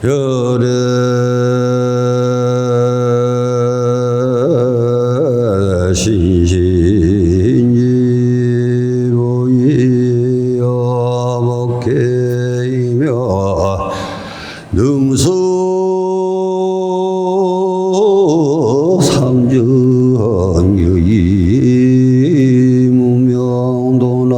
열애 신신지 보이어 먹게이며 능수 삼전유의 무명도나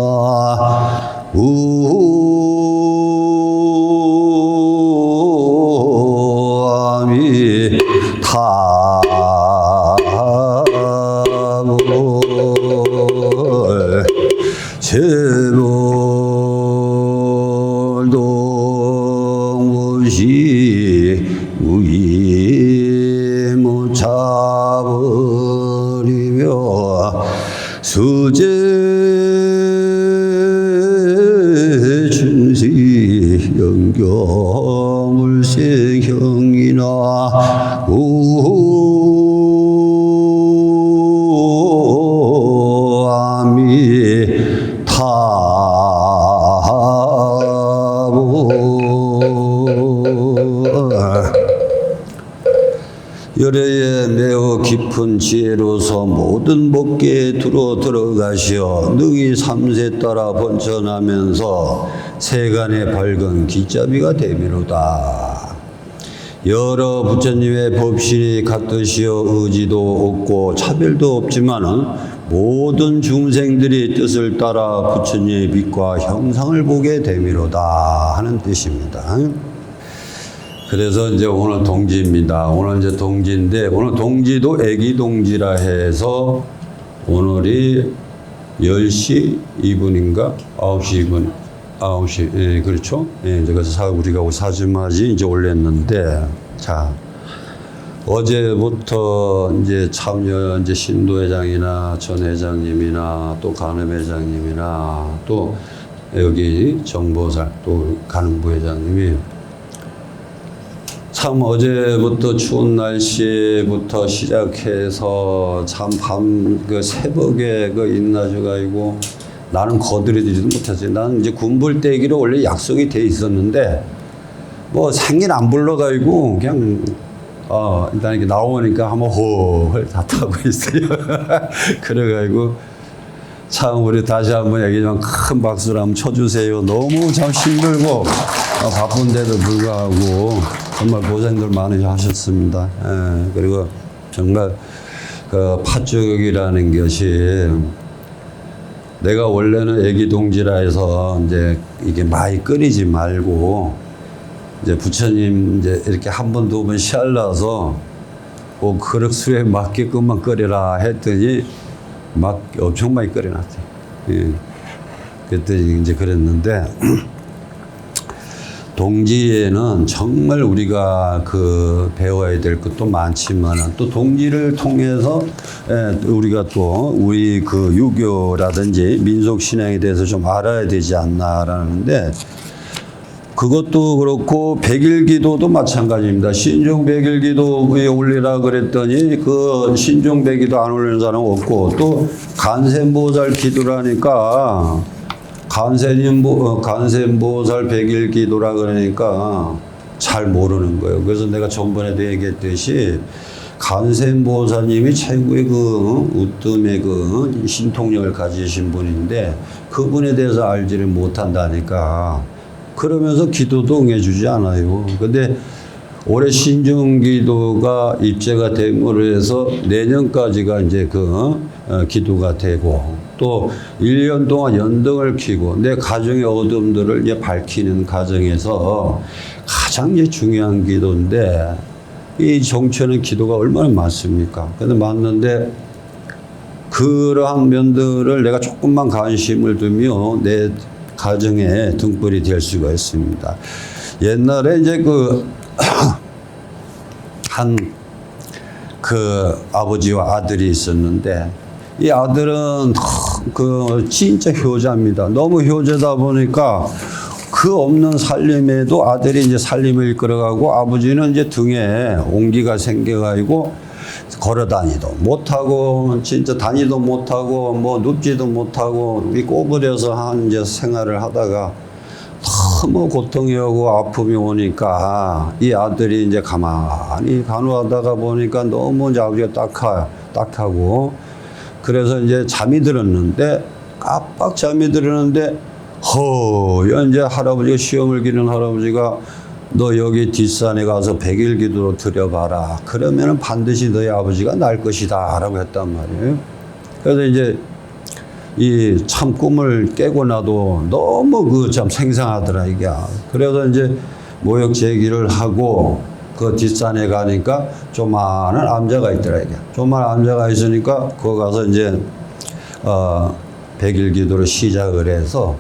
우아미 타물 제불동무시 무이 못차버리며 수제 준시 영경물생형이나 우아미 타부 열애에 매우 깊은 지혜로서 모든 법계에 들어가시어 능히 삼세 따라 번천하면서 세간의 밝은 기자비가 되미로다. 여러 부처님의 법신이 같으시어 의지도 없고 차별도 없지만은 모든 중생들이 뜻을 따라 부처님의 빛과 형상을 보게 되미로다 하는 뜻입니다. 그래서 이제 오늘 동지입니다. 오늘 이제 동지인데 오늘 동지도 애기 동지라 해서 오늘이 10시 2분인가 9시 2분 9시 예, 그렇죠? 예, 이제 그래서 우리가 사주맞이 이제 올렸는데 자 어제부터 이제 참여 이제 신도회장이나 전 회장님이나 또 간음회장님이나 또 여기 정보살 또 간음부회장님이 참 어제부터 추운 날씨부터 시작해서 참 밤 그 새벽에 그 인나셔가지고 나는 거들이지도 못했어요. 나는 이제 군불대기로 원래 약속이 돼 있었는데 뭐 생일 안 불러가지고 그냥 일단 이렇게 나오니까 한번 호흡을 다 타고 있어요. 그래가지고 참 우리 다시 한번 얘기 좀 큰 박수를 한번 쳐주세요. 너무 참 힘들고 바쁜데도 불구하고 정말 고생들 많이 하셨습니다. 예, 그리고 정말 그 팥죽이라는 것이 내가 원래는 애기 동지라 해서 이제 이게 많이 끓이지 말고 이제 부처님 이제 이렇게 한 번, 두 번 시알라서 그 그릇 수에 맞게끔만 끓여라 했더니 막 엄청 많이 끓여놨어요. 예. 그랬더니 이제 그랬는데 동지에는 정말 우리가 그 배워야 될 것도 많지만 또 동지를 통해서 우리가 또 우리 그 유교라든지 민속 신앙에 대해서 좀 알아야 되지 않나라는데 그것도 그렇고 백일기도도 마찬가지입니다. 신종 백일기도에 올리라 그랬더니 그 신종 백일기도 안 올리는 사람은 없고 또 간센보살 기도라니까 간센보살 백일기도라 그러니까 잘 모르는 거예요. 그래서 내가 전번에도 얘기했듯이 간센보살님이 최고의 그 우뜸의 그 신통력을 가지신 분인데 그분에 대해서 알지를 못한다니까 그러면서 기도도 응해주지 않아요. 근데 올해 신중기도가 입제가 됨으로 해서 내년까지가 이제 그 기도가 되고 또 1년 동안 연등을 켜고 내 가정의 어둠들을 이제 밝히는 과정에서 가장 이제 중요한 기도인데 이 정치하는 기도가 얼마나 많습니까? 근데 맞는데 그러한 면들을 내가 조금만 관심을 두며 내 가정의 등불이 될 수가 있습니다. 옛날에 이제 그 아버지와 아들이 있었는데 이 아들은 진짜 효자입니다. 너무 효자다 보니까 그 없는 살림에도 아들이 이제 살림을 이끌어가고 아버지는 이제 등에 온기가 생겨가지고 걸어 다니도 못하고 진짜 다니도 못하고 뭐 눕지도 못하고 꼬부려서 한 이제 생활을 하다가 너무 고통이 오고 아픔이 오니까 이 아들이 이제 가만히 간호하다가 보니까 너무 이제 아버지가 딱하고 그래서 이제 잠이 들었는데 깜빡 잠이 들었는데 이제 할아버지가 시험을 기는 할아버지가 너 여기 뒷산에 가서 100일 기도로 드려봐라. 그러면은 반드시 너희 아버지가 날 것이다. 라고 했단 말이에요. 그래서 이제 이 참 꿈을 깨고 나도 너무 그 참 생생하더라, 이게. 그래서 이제 모욕 제기를 하고 그 뒷산에 가니까 조만한 암자가 있더라, 이게. 조만한 암자가 있으니까 거기 가서 이제, 100일 기도를 시작을 해서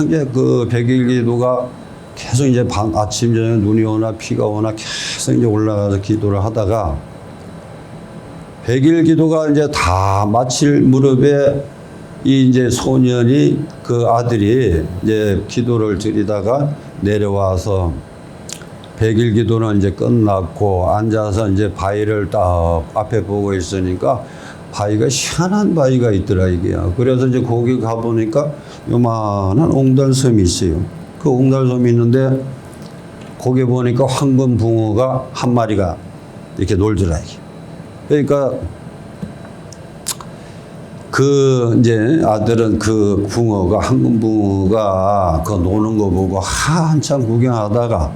이제 그 100일 기도가 계속 이제 아침, 저녁 눈이 오나 비가 오나 계속 이제 올라가서 기도를 하다가 100일 기도가 이제 다 마칠 무렵에 이 이제 소년이 그 아들이 이제 기도를 드리다가 내려와서 100일 기도는 이제 끝났고 앉아서 이제 바위를 딱 앞에 보고 있으니까 바위가 희한한 바위가 있더라, 이게. 그래서 이제 거기 가보니까 요만한 옹달섬이 있어요. 그 옹달섬이 있는데 거기 보니까 황금 붕어가 한 마리가 이렇게 놀더라, 이게. 그러니까 그 이제 아들은 그 붕어가 황금 붕어가 그 노는 거 보고 한참 구경하다가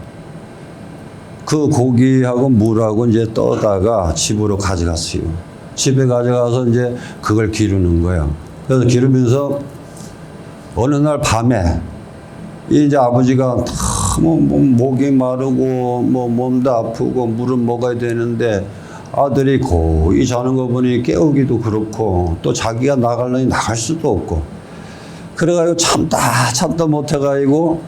그 고기하고 물하고 이제 떠다가 집으로 가져갔어요. 집에 가져가서 이제 그걸 기르는 거야. 그래서 기르면서 어느 날 밤에 이제 아버지가 너무 목이 마르고 뭐 몸도 아프고 물은 먹어야 되는데 아들이 거의 자는 거 보니 깨우기도 그렇고 또 자기가 나가려니 나갈 수도 없고 그래가지고 참다 못해가지고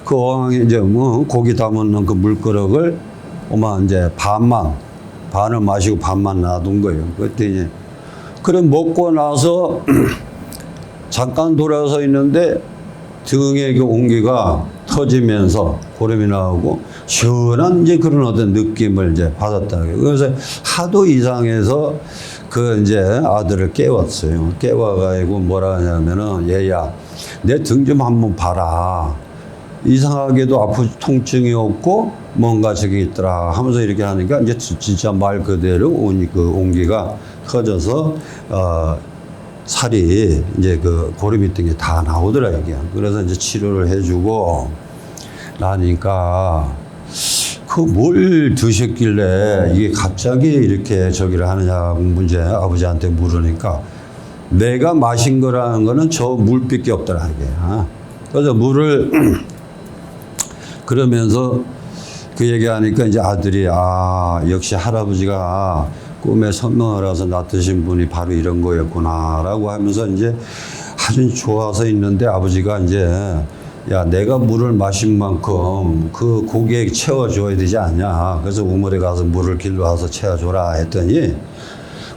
그 어항에 이제 뭐 고기 담는 그 물그릇을 오만 이제 반을 마시고 반만 놔둔 거예요. 그랬더니 그래 먹고 나서 잠깐 돌아서 있는데 등에 그 온기가 터지면서 고름이 나오고 시원한 이제 그런 어떤 느낌을 이제 받았다. 그래서 하도 이상해서 그 이제 아들을 깨웠어요. 깨워가지고 뭐라 하냐면은 얘야 내 등 좀 한번 봐라. 이상하게도 아프 통증이 없고 뭔가 저기 있더라 하면서 이렇게 하니까 이제 진짜 말 그대로 그 온기가 터져서 살이 이제 그 고름이 뜬 게 다 나오더라 이게. 그래서 이제 치료를 해주고 나니까 그 뭘 드셨길래 이게 갑자기 이렇게 저기를 하느냐 문제 아버지한테 물으니까 내가 마신 거라는 거는 저 물밖에 없더라 이게. 그래서 물을 그러면서 그 얘기하니까 이제 아들이 역시 할아버지가 꿈에 선명을 해서 놔두신 분이 바로 이런 거였구나라고 하면서 이제 아주 좋아서 있는데 아버지가 이제 야 내가 물을 마신 만큼 그 고기에 채워줘야 되지 않냐. 그래서 우물에 가서 물을 길러와서 채워줘라 했더니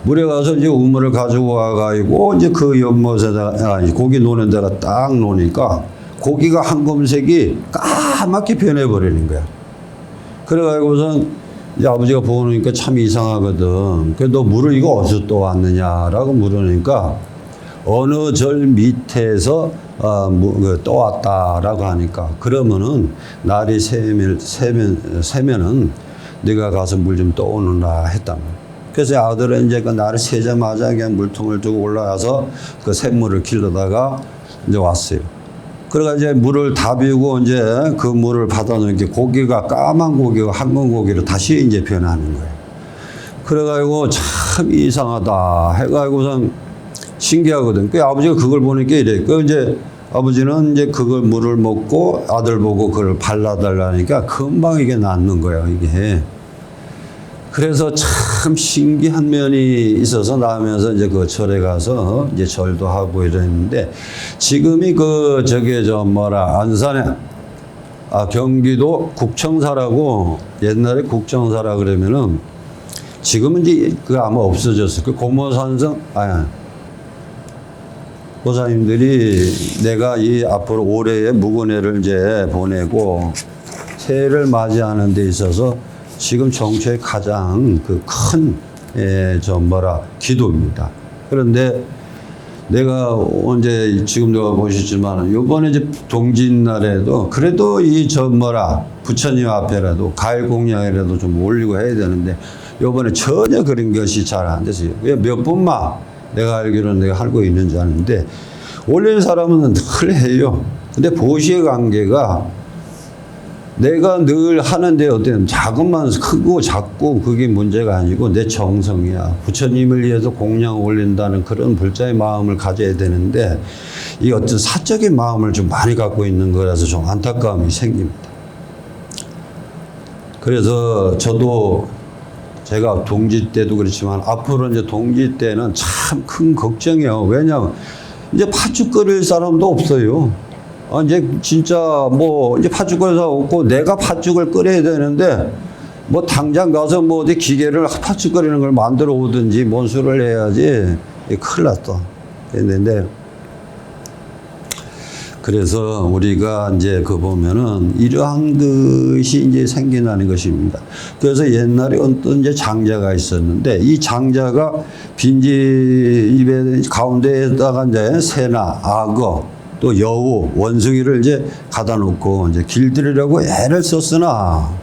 물에 가서 이제 우물을 가지고 와가지고 이제 그 연못에다가 고기 노는 데가 딱 놓으니까 고기가 황금색이 까맣게 변해버리는 거야. 그래가지고선 이제 아버지가 보니까 참 이상하거든. 그래 너 물을 이거 어디서 또 왔느냐라고 물으니까 어느 절 밑에서 떠왔다라고 하니까 그러면은 날이 새면은 네가 가서 물 좀 떠오느라 했단 말이야. 그래서 아들은 이제 그 날을 새자마자 그냥 물통을 두고 올라가서 그 샘물을 길러다가 이제 왔어요. 그래가 이제 물을 다 비우고 이제 그 물을 받아놓으니까 고기가 까만 고기가 황금 고기로 다시 이제 변하는 거예요. 그래가지고 참 이상하다 해가지고선 신기하거든. 그 아버지가 그걸 보니까 이래. 그 이제 아버지는 이제 그걸 물을 먹고 아들 보고 그걸 발라달라니까 금방 이게 낫는 거예요, 이게. 그래서 참 신기한 면이 있어서 나오면서 이제 그 절에 가서 이제 절도 하고 이랬는데 지금이 그 저기 안산에 경기도 국청사라고 옛날에 국청사라 그러면은 지금은 이제 그 아마 없어졌을 그 고모산성 보사님들이 내가 이 앞으로 올해의 묵은회를 이제 보내고 새해를 맞이하는 데 있어서 지금 정초의 가장 그 큰 기도입니다. 그런데 내가 언제 지금도 보셨지만 요번에 이제 동짓날에도 그래도 이 부처님 앞에라도 가일 공양이라도 좀 올리고 해야 되는데 요번에 전혀 그런 것이 잘 안 됐어요. 몇 번만 내가 알기로는 내가 하고 있는 줄 아는데 올리는 사람은 늘 해요. 근데 보시의 관계가 내가 늘 하는데 어떤 작은만 크고 작고 그게 문제가 아니고 내 정성이야. 부처님을 위해서 공양 올린다는 그런 불자의 마음을 가져야 되는데 이 어떤 사적인 마음을 좀 많이 갖고 있는 거라서 좀 안타까움이 생깁니다. 그래서 저도 제가 동지 때도 그렇지만 앞으로 이제 동지 때는 참 큰 걱정이에요. 왜냐하면 이제 팥죽 끓일 사람도 없어요. 이제 진짜 이제 팥죽 끓여서 없고 내가 팥죽을 끓여야 되는데 당장 가서 어디 기계를 팥죽 끓이는 걸 만들어 오든지 뭔 수를 해야지 큰일 났어. 했는데 그래서 우리가 이제 보면은 이러한 것이 이제 생겨나는 것입니다. 그래서 옛날에 어떤 이제 장자가 있었는데 이 장자가 빈지 입에 가운데에다가 이제 새나 악어 또 여우 원숭이를 이제 가다 놓고 이제 길들이려고 애를 썼으나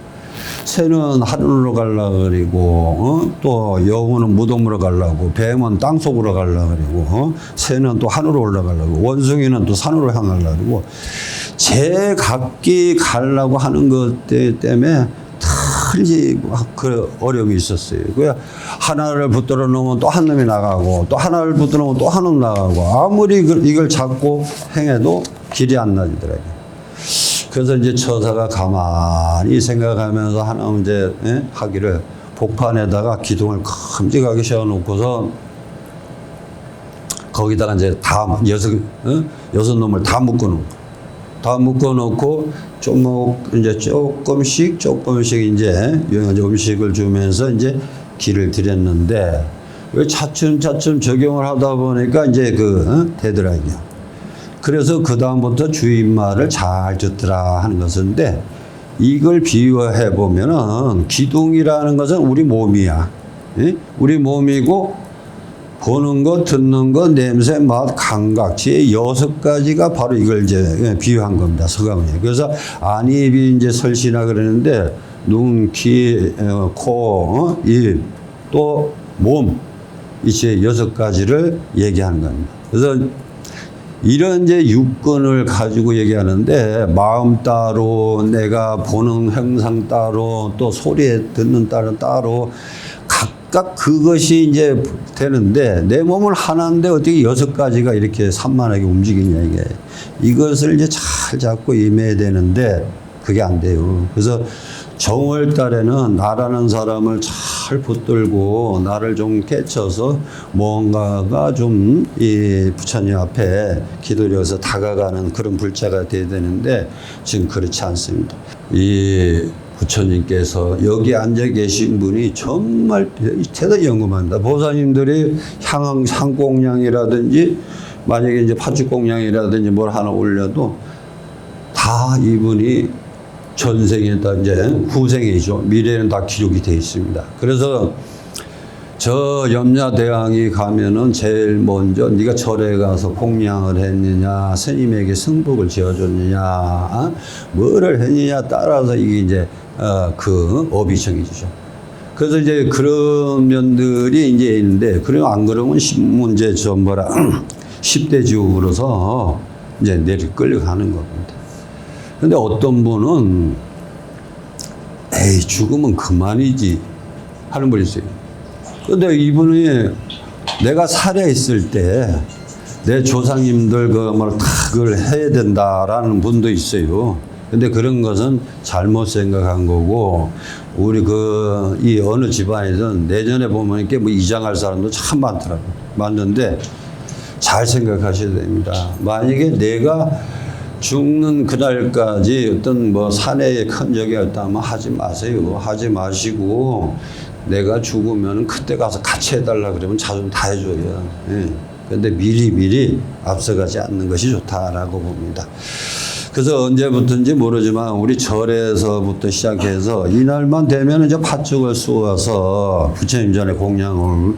새는 하늘로 가려고 그리고 또 여우는 무덤으로 가려고 뱀은 땅속으로 가려고 그리고 새는 또 하늘로 올라가려고 원숭이는 또 산으로 향하려고 그리고 제각기 가려고 하는 것 때문에 틀리 그 어려움이 있었어요. 그 하나를 붙들어 놓으면 또 한 놈이 나가고 또 하나를 붙들어 놓으면 또 한 놈 나가고 아무리 이걸 잡고 행해도 길이 안 나지더라고요. 그래서 이제 처사가 가만히 생각하면서 하나 이제 하기를 복판에다가 기둥을 큼직하게 세워놓고서 거기다가 이제 여섯 놈을 다 묶어놓고 조금씩 이제 음식을 주면서 이제 길을 들였는데 차츰 적용을 하다 보니까 이제 되더라고요. 그래서 그 다음부터 주인말을 잘 듣더라 하는 것인데 이걸 비유해 보면은 기둥이라는 것은 우리 몸이야. 우리 몸이고 보는 것, 듣는 것, 냄새, 맛, 감각, 지혜 6가지가 바로 이걸 이제 비유한 겁니다. 서가모니. 그래서 안입이 이제 설시나 그러는데 눈, 귀, 코, 입, 또 몸, 이제 6가지를 얘기하는 겁니다. 그래서 이런 이제 육근을 가지고 얘기하는데 마음 따로 내가 보는 형상 따로 또 소리에 듣는 따로 각각 그것이 이제 되는데 내 몸을 하나인데 어떻게 6가지가 이렇게 산만하게 움직이냐 이것을 이제 잘 잡고 임해야 되는데 그게 안 돼요. 그래서 정월 달에는 나라는 사람을 잘 붙들고 나를 좀 깨쳐서 뭔가가 좀 이 부처님 앞에 기도려서 다가가는 그런 불자가 돼야 되는데 지금 그렇지 않습니다. 이 부처님께서 여기 앉아 계신 분이 정말 대단히 영험합니다. 보사님들이 향공양이라든지 만약에 이제 팥죽공양이라든지 뭘 하나 올려도 다 이분이 전생에다 이제 후생이죠. 미래는 다 기록이 되어 있습니다. 그래서 저 염라대왕이 가면은 제일 먼저 네가 절에 가서 공양을 했느냐, 스님에게 승복을 지어줬느냐, 뭐를 했느냐 따라서 이게 이제 그 업이 정해지죠. 그래서 이제 그런 면들이 이제 있는데, 그러면 안 그러면 문제 전부라 10대 지옥으로서 이제 내리 끌려가는 겁니다. 근데 어떤 분은 에이 죽으면 그만이지 하는 분이 있어요. 근데 이분이 내가 살아있을 때 내 조상님들 그걸 해야 된다라는 분도 있어요. 근데 그런 것은 잘못 생각한 거고, 우리 이 어느 집안이든 내년에 보면 이렇게 이장할 사람도 참 많더라고요. 많은데 잘 생각하셔야 됩니다. 만약에 내가 죽는 그날까지 어떤 사내에 큰 적이 없다면 하지 마세요. 하지 마시고, 내가 죽으면 그때 가서 같이 해달라 그러면 자좀 다 해줘요. 예. 근데 미리 앞서가지 않는 것이 좋다라고 봅니다. 그래서 언제부터인지 모르지만 우리 절에서부터 시작해서 이날만 되면 이제 팥죽을 쏘아서 부처님 전에 공양을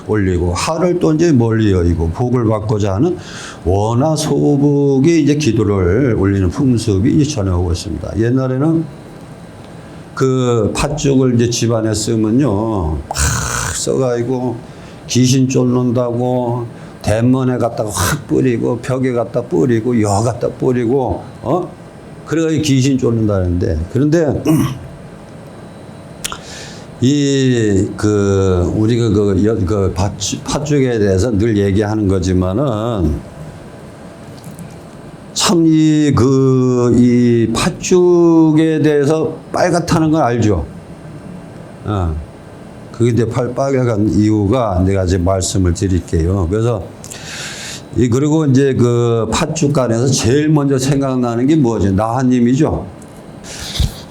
올리고 하를 또 이제 멀리 여의고 복을 받고자 하는 원하 소복이 이제 기도를 올리는 풍습이 이제 전해오고 있습니다. 옛날에는 그 팥죽을 이제 집안에 쓰면요, 막 써가지고 귀신 쫓는다고 대문에 갖다가 확 뿌리고 벽에 갖다 뿌리고 여 갖다 뿌리고 그래가지고 귀신 쫓는다는데, 그런데 우리가 그 팥죽에 대해서 늘 얘기하는 거지만은 참 이 팥죽에 대해서 빨갛다는 걸 알죠. 그게 이제 빨간 이유가 내가 이제 말씀을 드릴게요. 그래서 그리고 이제 그 팥죽간에서 제일 먼저 생각나는 게 뭐죠? 나한님이죠.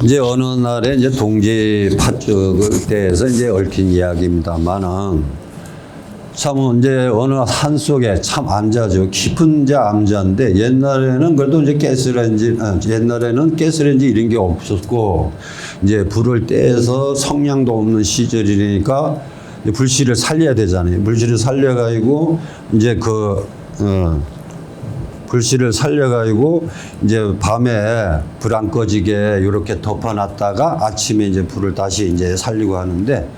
이제 어느 날에 이제 동지 팥죽에 대해서 이제 얽힌 이야기입니다만은 참 이제 어느 산 속에 참 암자죠. 깊은 이제 암자인데 옛날에는 그래도 이제 옛날에는 가스레인지 이런 게 없었고 이제 불을 떼서 성냥도 없는 시절이니까 불씨를 살려야 되잖아요. 불씨를 살려가지고 이제 불씨를 살려가지고 이제 밤에 불 안 꺼지게 이렇게 덮어놨다가 아침에 이제 불을 다시 이제 살리고 하는데,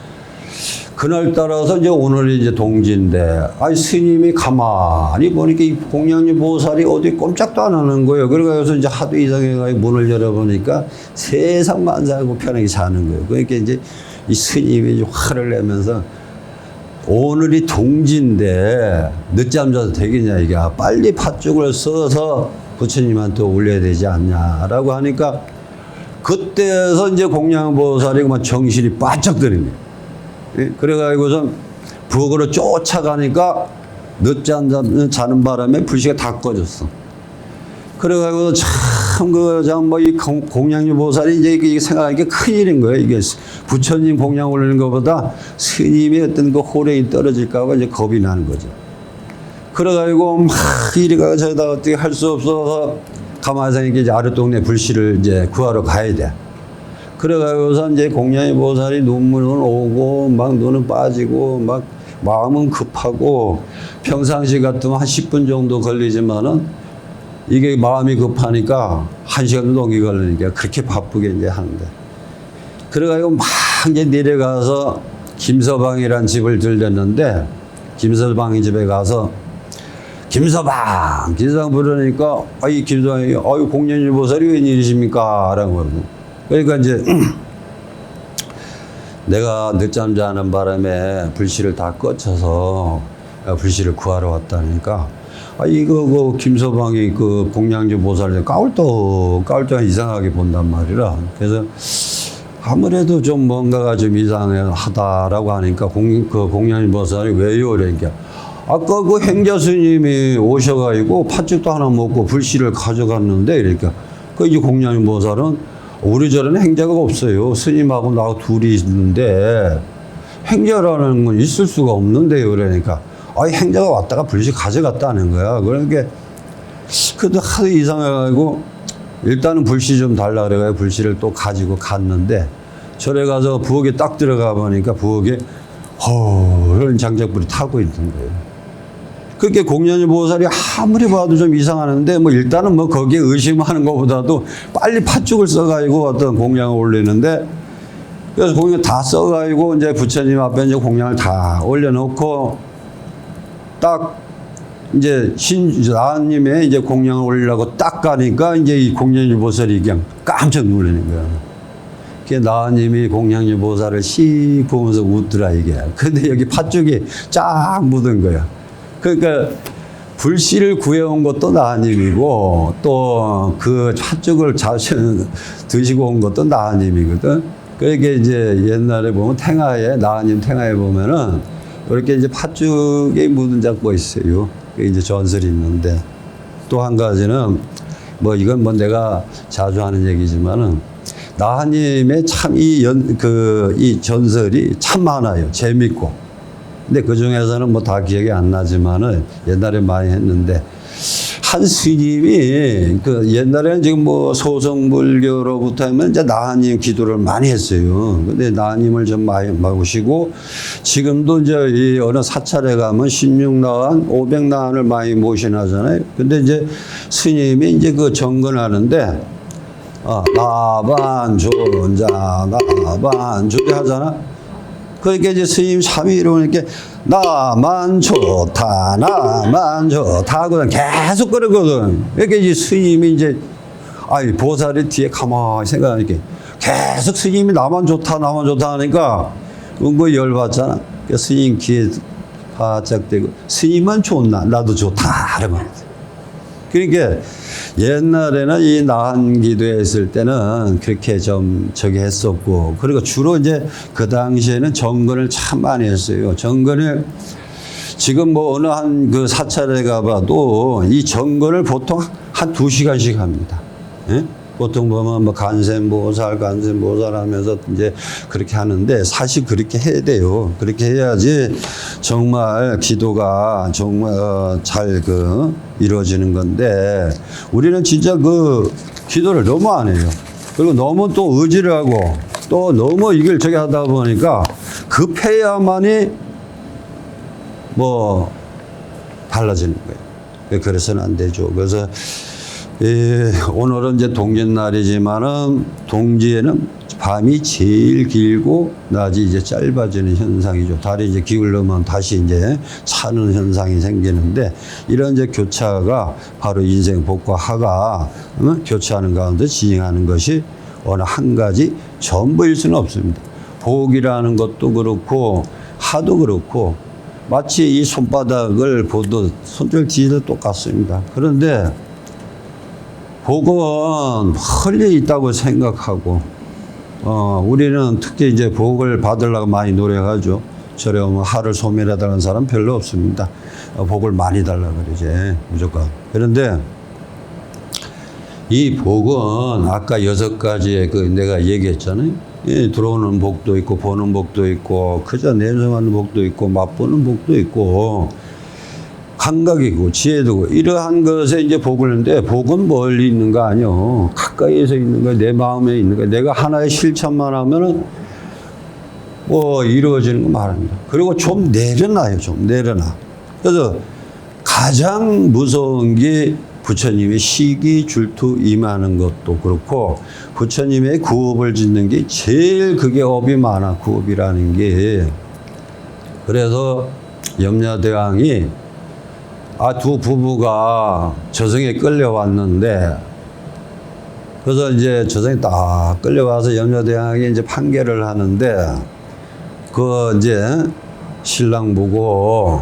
그날 따라서 이제 오늘이 이제 동지인데, 스님이 가만히 보니까 이 공양주 보살이 어디 꼼짝도 안 하는 거예요. 그래서 이제 하도 이상해가지고 문을 열어보니까 세상 만사하고 편하게 자는 거예요. 그러니까 이제 이 스님이 화를 내면서 오늘이 동지인데 늦잠 자도 되겠냐, 이게. 빨리 팥죽을 써서 부처님한테 올려야 되지 않냐라고 하니까, 그때서 이제 공양보살이 막 정신이 바짝 드는 거예요. 그래가지고선 부엌으로 쫓아가니까 늦잠 자는 바람에 불씨가 다 꺼졌어. 그래가지고 이 공양주 보살이 이제 이게 생각하는 게 큰일인 거예요. 이게 부처님 공양 올리는 것보다 스님이 어떤 그 호령이 떨어질까봐 이제 겁이 나는 거죠. 그래가지고 막 이리 가서 저기다 어떻게 할 수 없어서 가만히 생각해 이제 아랫동네 불씨를 이제 구하러 가야 돼. 그래가지고서 이제 공양주 보살이 눈물은 오고 막 눈은 빠지고 막 마음은 급하고, 평상시 같으면 한 10분 정도 걸리지만은 이게 마음이 급하니까 1시간도 넘게 걸리니까 그렇게 바쁘게 이제 하는데, 그래가지고 막 이제 내려가서 김서방이란 집을 들렸는데, 김서방이 집에 가서 김서방 부르니까 이 김서방이 공양주 보살이 웬일이십니까? 라고 그러고, 그러니까 이제 내가 늦잠 자는 바람에 불씨를 다 꺼쳐서 불씨를 구하러 왔다니까, 김서방이 그 공양주 보살을 까울떡 이상하게 본단 말이라. 그래서 아무래도 좀 뭔가가 좀 이상하다라고 하니까 공양주 보살이 왜요? 그러니까 아까 그 행자 스님이 오셔가지고 팥죽도 하나 먹고 불씨를 가져갔는데, 그러니까 이제 공양주 보살은 우리 절에는 행자가 없어요. 스님하고 나하고 둘이 있는데 행자라는 건 있을 수가 없는데요. 그러니까 행자가 왔다가 불씨 가져갔다는 거야. 그러니까 그래도 하도 이상해가지고 일단은 불씨 좀 달라 그래가지고 불씨를 또 가지고 갔는데, 절에 가서 부엌에 딱 들어가 보니까 부엌에 허런 장작불이 타고 있는 거예요. 그게 공양주 보살이 아무리 봐도 좀 이상하는데, 일단은 거기에 의심하는 것보다도 빨리 팥죽을 써가지고 어떤 공양을 올리는데, 그래서 공양 다 써가지고 이제 부처님 앞에 이제 공양을 다 올려놓고 딱 이제 나한님의 이제 공양을 올리려고 딱 가니까 이제 이 공양주 보살이 그냥 깜짝 놀라는 거야. 그게 나한님이 공양주 보살을 씩 보면서 웃더라, 이게. 근데 여기 팥죽이 쫙 묻은 거야. 그러니까 불씨를 구해온 것도 나한님이고, 또 그 팥죽을 드시고 온 것도 나한님이거든. 그러니까 이제 옛날에 보면 나한님 탱화에 보면은 이렇게 이제 팥죽에 묻은 작보가 있어요. 이제 전설이 있는데, 또 한 가지는 이건 내가 자주 하는 얘기지만은, 나한님의 참 이 전설이 참 많아요. 재밌고. 근데 그 중에서는 다 기억이 안 나지만은 옛날에 많이 했는데, 한 스님이 그 옛날에는 지금 뭐 소성불교로부터 하면 이제 나한님 기도를 많이 했어요. 근데 나한님을 좀 많이 모시고 지금도 이제 이 어느 사찰에 가면 16나한, 500나한을 많이 모시나잖아요. 근데 이제 스님이 이제 그 정근하는데 나반존자 나반존자 하잖아. 그러니까 이제 스님 참이로 이렇게 나만 좋다 나만 좋다 하거든. 계속 그러거든. 이렇게 이제 스님이 이제 보살이 뒤에 가만히 생각하니까 계속 스님이 나만 좋다 하니까 은근 열받잖아. 그러니까 스님 귀에 바짝 대고 스님만 좋나 나도 좋다 이러면. 그러니까 옛날에는 이 나한 기도했을 때는 그렇게 좀 저기 했었고, 그리고 주로 이제 그 당시에는 정근을 참 많이 했어요. 정근을 지금 뭐 어느 한 그 사찰에 가봐도 이 정근을 보통 한 2시간씩 합니다. 예? 보통 보면 뭐 간센보살 하면서 이제 그렇게 하는데 사실 그렇게 해야 돼요. 그렇게 해야지 정말 기도가 정말 잘 이루어지는 건데 우리는 진짜 그 기도를 너무 안 해요. 그리고 너무 또 의지를 하고 또 너무 이걸 저기 하다 보니까 급해야만이 뭐 달라지는 거예요. 그래서는 안 되죠. 그래서 오늘은 이제 동짓날이지만은 동지에는 밤이 제일 길고 낮이 이제 짧아지는 현상이죠. 달이 이제 기울면 다시 이제 차는 현상이 생기는데 이런 이제 교차가 바로 인생 복과 하가 교차하는 가운데 진행하는 것이 어느 한 가지 전부일 수는 없습니다. 복이라는 것도 그렇고 하도 그렇고 마치 이 손바닥을 보듯 손절 뒤도 똑같습니다. 그런데 복은 멀리 있다고 생각하고, 우리는 특히 이제 복을 받으려고 많이 노력하죠. 절에 오면 하를 소멸해달라는 사람 별로 없습니다. 복을 많이 달라 그러지, 무조건. 그런데 이 복은 아까 6가지의 내가 얘기했잖아요. 들어오는 복도 있고, 보는 복도 있고, 그저 냄새 맡는 복도 있고, 맛보는 복도 있고, 감각이고 지혜도 이러한 것에 이제 복을 하는데 복은 멀리 있는 거 아니요. 가까이에서 있는 거, 내 마음에 있는 거. 내가 하나의 실천만 하면은 뭐 이루어지는 거 말합니다. 그리고 좀 내려놔요. 좀 내려놔. 그래서 가장 무서운 게 부처님의 시기 줄투 임하는 것도 그렇고 부처님의 구업을 짓는 게 제일 그게 업이 많아. 구업이라는 게. 그래서 염라대왕이 두 부부가 저승에 끌려왔는데, 그래서 이제 저승에 딱 끌려와서 염라대왕이 이제 판결을 하는데, 이제 신랑 보고,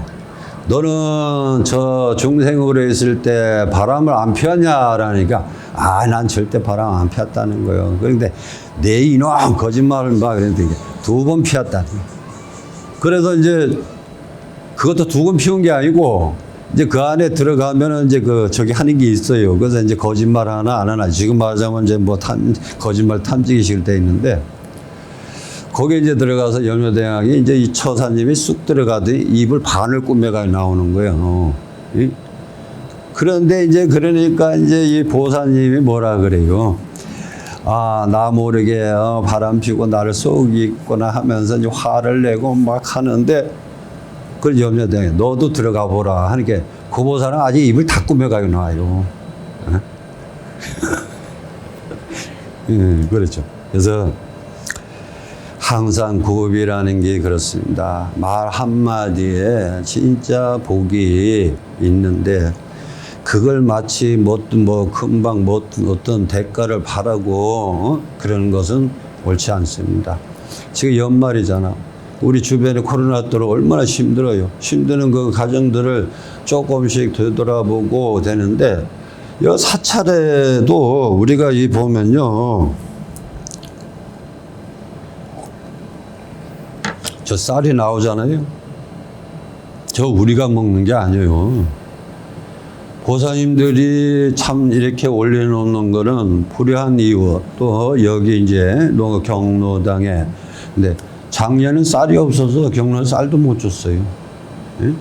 너는 저 중생으로 있을 때 바람을 안 피웠냐라니까, 난 절대 바람 안 피웠다는 거예요. 그런데 내 이놈 거짓말을 막 그랬는데 2번 피웠다는 거예요. 그래서 이제 그것도 2번 피운 게 아니고, 이제 그 안에 들어가면은 이제 저기 하는 게 있어요. 그래서 이제 거짓말 하나 안 하나. 지금 말하자면 이제 뭐 거짓말 탐지기실 때 있는데, 거기에 이제 들어가서 염라대왕이 이제 이 처사님이 쑥 들어가더니 입을 반을 꾸며가 나오는 거예요. 그런데 이제 그러니까 이제 이 보사님이 뭐라 그래요. 나 모르게 바람 피고 나를 속이거나 하면서 이제 화를 내고 막 하는데, 그걸 염려대왕이 너도 들어가 보라 하니까 그 보살은 아직 입을 다 꾸며가고 나와요. 그렇죠. 그래서 항상 구업이라는 게 그렇습니다. 말 한마디에 진짜 복이 있는데 그걸 마치 금방 어떤 대가를 바라고 그러는 것은 옳지 않습니다. 지금 연말이잖아. 우리 주변에 코로나 때로 얼마나 힘들어요. 힘드는 그 가정들을 조금씩 되돌아보고 되는데, 이 사찰에도 우리가 보면요. 저 쌀이 나오잖아요. 저 우리가 먹는 게 아니에요. 보사님들이 참 이렇게 올려놓는 거는 불의한 이유, 또 여기 이제 경로당에, 근데 작년은 쌀이 없어서 경로는 쌀도 못 줬어요. 예?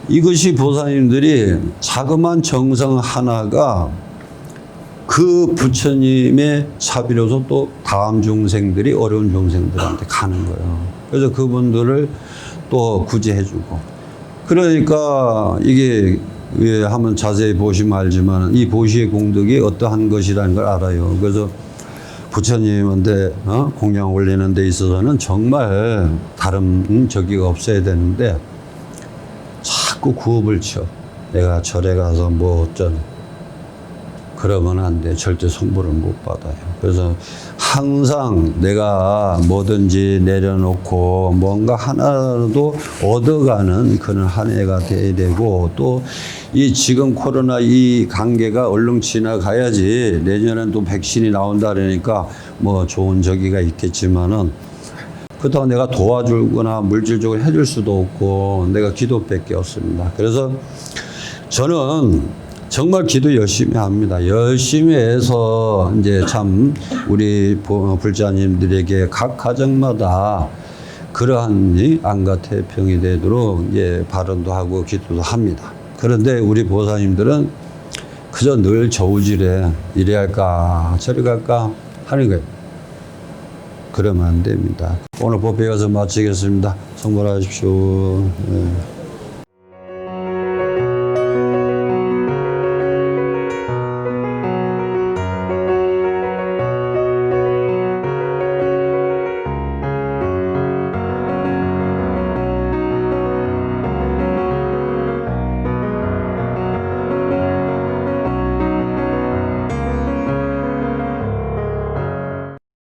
이것이 보살님들이 자그마한 정성 하나가 그 부처님의 자비로서 또 다음 중생들이 어려운 중생들한테 가는 거예요. 그래서 그분들을 또 구제해주고. 그러니까 이게 왜 한번 자세히 보시면 알지만 이 보시의 공덕이 어떠한 것이라는 걸 알아요. 그래서 부처님한테 공양 올리는 데 있어서는 정말 다른 저기가 없어야 되는데 자꾸 구업을 쳐. 내가 절에 가서 뭐 어쩌는. 그러면 안 돼. 절대 선물을 못 받아요. 그래서 항상 내가 뭐든지 내려놓고 뭔가 하나라도 얻어가는 그런 한 해가 돼야 되고 또 이 지금 코로나 이 관계가 얼른 지나가야지 내년엔 또 백신이 나온다 그러니까 뭐 좋은 저기가 있겠지만은 그렇다고 내가 도와주거나 물질적으로 해줄 수도 없고 내가 기도밖에 없습니다. 그래서 저는 정말 기도 열심히 합니다. 열심히 해서 이제 참 우리 불자님들에게 각 가정마다 그러한 안과 태평이 되도록 발언도 하고 기도도 합니다. 그런데 우리 보살님들은 그저 늘 저우질해. 이래 할까 저리 갈까 하는 거예요. 그러면 안 됩니다. 오늘 법회 가서 마치겠습니다. 성불하십시오. 네.